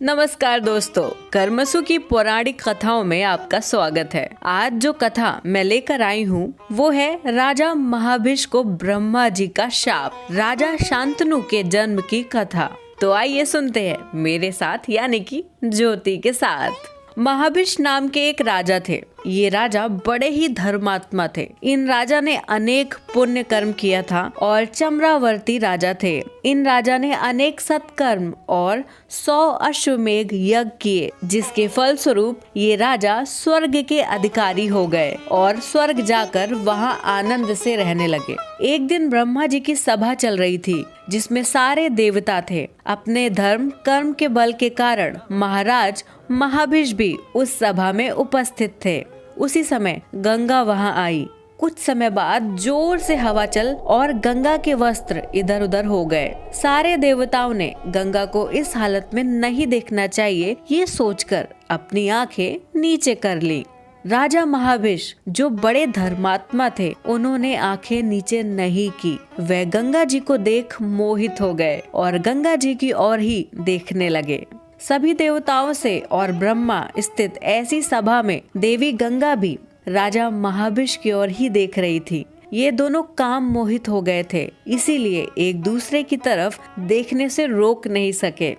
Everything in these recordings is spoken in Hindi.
नमस्कार दोस्तों, कर्मसु की पौराणिक कथाओं में आपका स्वागत है। आज जो कथा मैं लेकर आई हूँ वो है राजा महाभिष को ब्रह्मा जी का शाप, राजा शांतनु के जन्म की कथा। तो आइए सुनते हैं मेरे साथ, यानी कि ज्योति के साथ। महाभिष नाम के एक राजा थे। ये राजा बड़े ही धर्मात्मा थे। इन राजा ने अनेक पुण्य कर्म किया था और चमरावर्ती राजा थे। इन राजा ने अनेक सत्कर्म और 100 अश्वमेघ यज्ञ किए, जिसके फल स्वरूप ये राजा स्वर्ग के अधिकारी हो गए और स्वर्ग जाकर वहाँ आनंद से रहने लगे। एक दिन ब्रह्मा जी की सभा चल रही थी, जिसमें सारे देवता थे। अपने धर्म कर्म के बल के कारण महाराज महाभिष भी उस सभा में उपस्थित थे। उसी समय गंगा वहां आई। कुछ समय बाद जोर से हवा चल और गंगा के वस्त्र इधर उधर हो गए। सारे देवताओं ने गंगा को इस हालत में नहीं देखना चाहिए, ये सोचकर अपनी आंखें नीचे कर ली। राजा महाभिष जो बड़े धर्मात्मा थे, उन्होंने आंखें नीचे नहीं की। वे गंगा जी को देख मोहित हो गए और गंगा जी की ओर ही देखने लगे। सभी देवताओं से और ब्रह्मा स्थित ऐसी सभा में देवी गंगा भी राजा महाभिष की ओर ही देख रही थी। ये दोनों काम मोहित हो गए थे, इसीलिए एक दूसरे की तरफ देखने से रोक नहीं सके।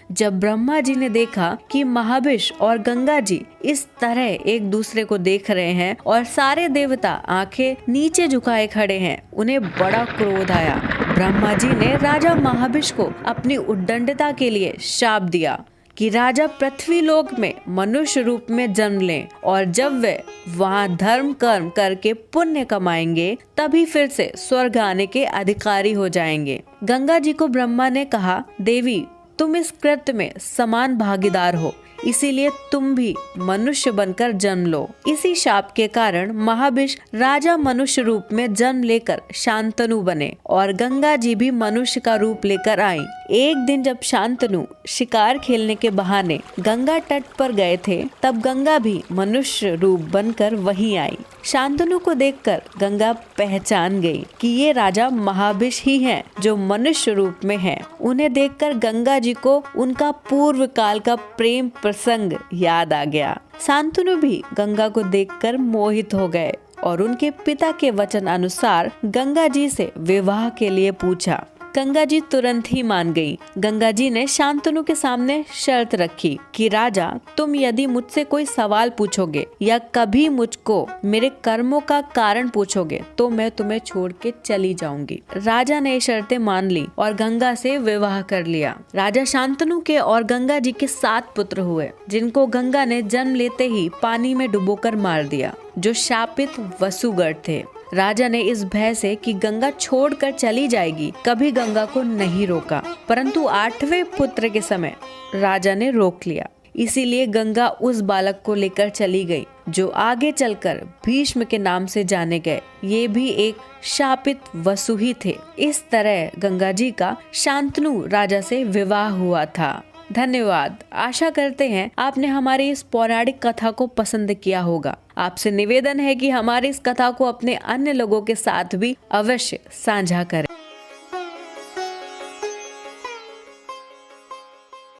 जब ब्रह्मा जी ने देखा कि महाभिष और गंगा जी इस तरह एक दूसरे को देख रहे हैं और सारे देवता आंखें नीचे झुकाए खड़े हैं, उन्हें बड़ा क्रोध आया। ब्रह्मा जी ने राजा महाभिष को अपनी उद्दंडता के लिए शाप दिया कि राजा पृथ्वी लोक में मनुष्य रूप में जन्म लें और जब वे वहाँ धर्म कर्म करके पुण्य कमाएंगे तभी फिर से स्वर्ग आने के अधिकारी हो जाएंगे। गंगा जी को ब्रह्मा ने कहा, देवी तुम इस कृत्य में समान भागीदार हो, इसीलिए तुम भी मनुष्य बनकर जन्म लो। इसी शाप के कारण महाभिष राजा मनुष्य रूप में जन्म लेकर शांतनु बने और गंगा जी भी मनुष्य का रूप लेकर आई। एक दिन जब शांतनु शिकार खेलने के बहाने गंगा तट पर गए थे, तब गंगा भी मनुष्य रूप बनकर वहीं आई। शांतनु को देखकर गंगा पहचान गई कि ये राजा महाभिष ही हैं, जो मनुष्य रूप में हैं। उन्हें देखकर गंगा जी को उनका पूर्व काल का प्रेम प्रसंग याद आ गया। शांतनु भी गंगा को देखकर मोहित हो गए और उनके पिता के वचन अनुसार गंगा जी से विवाह के लिए पूछा। गंगा जी तुरंत ही मान गई। गंगा जी ने शांतनु के सामने शर्त रखी कि राजा तुम यदि मुझसे कोई सवाल पूछोगे या कभी मुझको मेरे कर्मों का कारण पूछोगे तो मैं तुम्हें छोड़ के चली जाऊंगी। राजा ने शर्तें मान ली और गंगा से विवाह कर लिया। राजा शांतनु के और गंगा जी के 7 पुत्र हुए, जिनको गंगा ने जन्म लेते ही पानी में डुबोकर मार दिया, जो शापित वसुगढ़ थे। राजा ने इस भय से कि गंगा छोड़कर चली जाएगी कभी गंगा को नहीं रोका, परंतु 8वें पुत्र के समय राजा ने रोक लिया। इसीलिए गंगा उस बालक को लेकर चली गई, जो आगे चलकर भीष्म के नाम से जाने गए। ये भी एक शापित वसु ही थे। इस तरह गंगा जी का शांतनु राजा से विवाह हुआ था। धन्यवाद। आशा करते हैं आपने हमारी इस पौराणिक कथा को पसंद किया होगा। आपसे निवेदन है कि हमारी इस कथा को अपने अन्य लोगों के साथ भी अवश्य साझा करें।